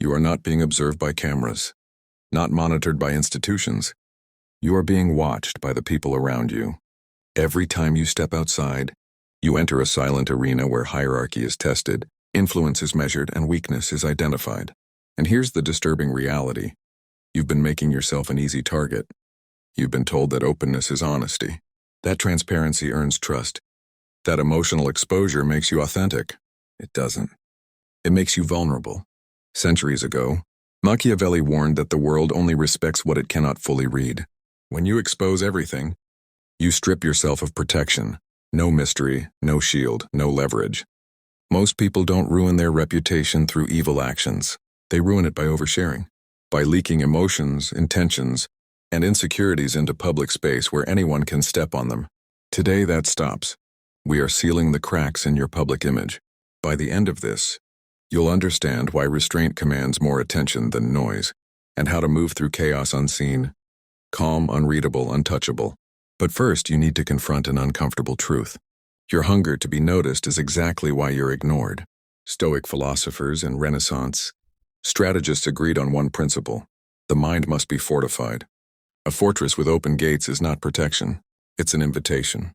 You are not being observed by cameras, not monitored by institutions. You are being watched by the people around you. Every time you step outside, you enter a silent arena where hierarchy is tested, influence is measured, and weakness is identified. And here's the disturbing reality. You've been making yourself an easy target. You've been told that openness is honesty, that transparency earns trust, that emotional exposure makes you authentic. It doesn't. It makes you vulnerable. Centuries ago, Machiavelli warned that the world only respects what it cannot fully read. When you expose everything, you strip yourself of protection. No mystery, no shield, no leverage. Most people don't ruin their reputation through evil actions. They ruin it by oversharing, by leaking emotions, intentions, and insecurities into public space where anyone can step on them. Today that stops. We are sealing the cracks in your public image. By the end of this, you'll understand why restraint commands more attention than noise, and how to move through chaos unseen, calm, unreadable, untouchable. But first, you need to confront an uncomfortable truth. Your hunger to be noticed is exactly why you're ignored. Stoic philosophers and Renaissance strategists agreed on one principle: the mind must be fortified. A fortress with open gates is not protection, it's an invitation.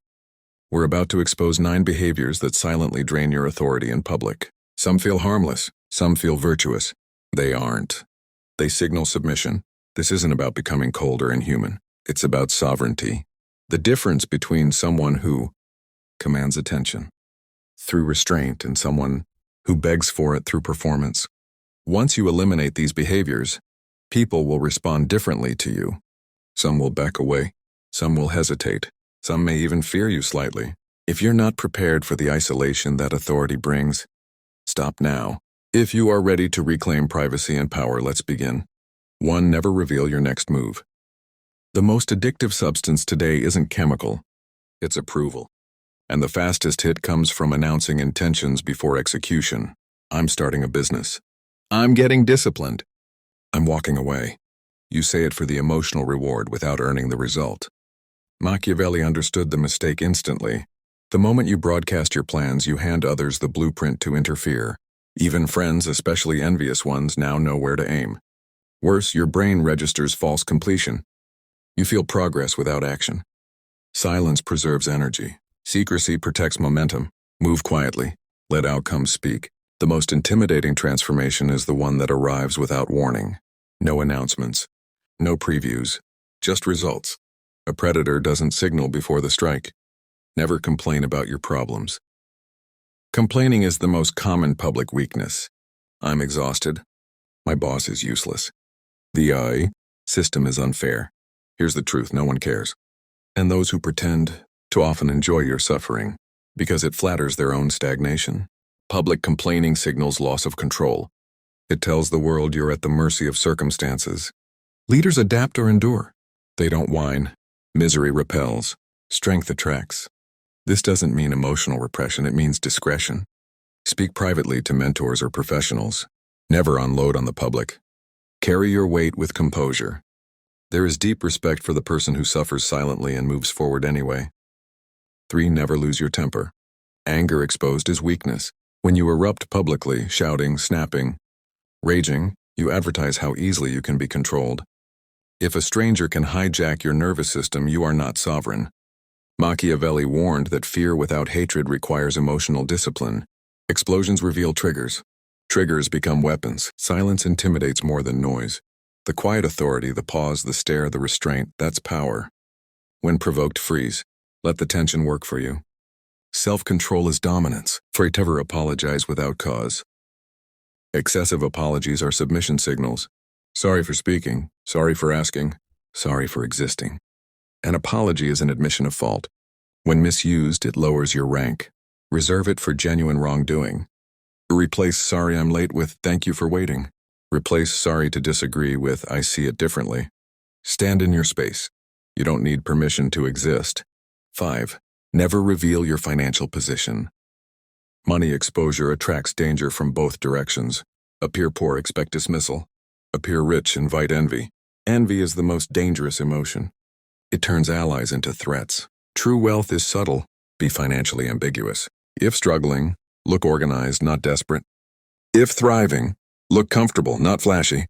We're about to expose 9 behaviors that silently drain your authority in public. Some feel harmless, some feel virtuous. They aren't. They signal submission. This isn't about becoming cold or inhuman. It's about sovereignty. The difference between someone who commands attention through restraint and someone who begs for it through performance. Once you eliminate these behaviors, people will respond differently to you. Some will back away. Some will hesitate. Some may even fear you slightly. If you're not prepared for the isolation that authority brings, stop now. If you are ready to reclaim privacy and power, let's begin. 1. Never reveal your next move. The most addictive substance today isn't chemical, it's approval. And the fastest hit comes from announcing intentions before execution. I'm starting a business. I'm getting disciplined. I'm walking away. You say it for the emotional reward without earning the result. Machiavelli understood the mistake instantly. The moment you broadcast your plans, you hand others the blueprint to interfere. Even friends, especially envious ones, now know where to aim. Worse, your brain registers false completion. You feel progress without action. Silence preserves energy. Secrecy protects momentum. Move quietly. Let outcomes speak. The most intimidating transformation is the one that arrives without warning. No announcements. No previews. Just results. A predator doesn't signal before the strike. Never complain about your problems. Complaining is the most common public weakness. I'm exhausted. My boss is useless. The system is unfair. Here's the truth: no one cares. And those who pretend to often enjoy your suffering because it flatters their own stagnation. Public complaining signals loss of control. It tells the world you're at the mercy of circumstances. Leaders adapt or endure. They don't whine. Misery repels. Strength attracts. This doesn't mean emotional repression, it means discretion. Speak privately to mentors or professionals. Never unload on the public. Carry your weight with composure. There is deep respect for the person who suffers silently and moves forward anyway. 3. Never lose your temper. Anger exposed is weakness. When you erupt publicly, shouting, snapping, raging, you advertise how easily you can be controlled. If a stranger can hijack your nervous system, you are not sovereign. Machiavelli warned that fear without hatred requires emotional discipline. Explosions reveal triggers. Triggers become weapons. Silence intimidates more than noise. The quiet authority, the pause, the stare, the restraint, that's power. When provoked, freeze. Let the tension work for you. Self-control is dominance. Never apologize without cause. Excessive apologies are submission signals. Sorry for speaking. Sorry for asking. Sorry for existing. An apology is an admission of fault. When misused, it lowers your rank. Reserve it for genuine wrongdoing. Replace "sorry I'm late" with "thank you for waiting." Replace "sorry to disagree" with "I see it differently." Stand in your space. You don't need permission to exist. 5. Never reveal your financial position. Money exposure attracts danger from both directions. Appear poor, expect dismissal. Appear rich, invite envy. Envy is the most dangerous emotion. It turns allies into threats. True wealth is subtle. Be financially ambiguous. If struggling, look organized, not desperate. If thriving, Look comfortable, not flashy.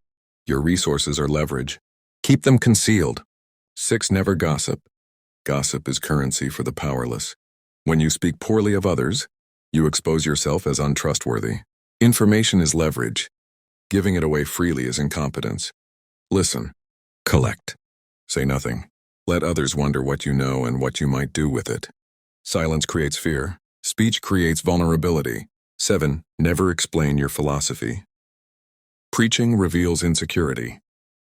Your resources are leverage. Keep them concealed. 6. Never gossip. Gossip is currency for the powerless. When you speak poorly of others, you expose yourself as untrustworthy. Information is leverage. Giving it away freely is incompetence. Listen. Collect. Say nothing. Let others wonder what you know and what you might do with it. Silence creates fear. Speech creates vulnerability. 7. Never explain your philosophy. Preaching reveals insecurity.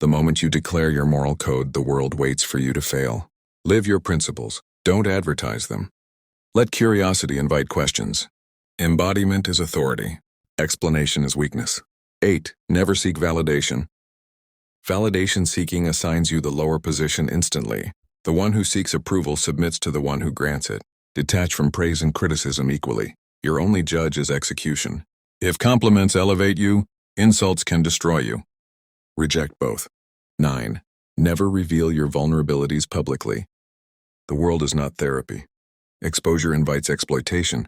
The moment you declare your moral code, the world waits for you to fail. Live your principles. Don't advertise them. Let curiosity invite questions. Embodiment is authority. Explanation is weakness. 8. Never seek validation. Validation seeking assigns you the lower position instantly. The one who seeks approval submits to the one who grants it. Detach from praise and criticism equally. Your only judge is execution. If compliments elevate you, insults can destroy you. Reject both. 9. Never reveal your vulnerabilities publicly. The world is not therapy. Exposure invites exploitation.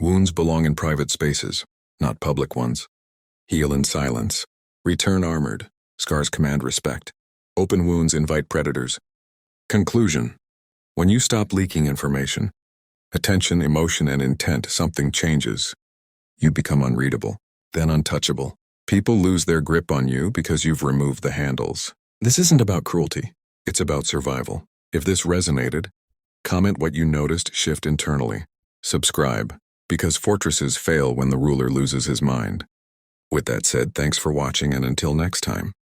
Wounds belong in private spaces, not public ones. Heal in silence. Return armored. Scars command respect. Open wounds invite predators. Conclusion. When you stop leaking information, attention, emotion, and intent, something changes. You become unreadable, then untouchable. People lose their grip on you because you've removed the handles. This isn't about cruelty. It's about survival. If this resonated, comment what you noticed, shift internally. Subscribe, because fortresses fail when the ruler loses his mind. With that said, thanks for watching, and until next time.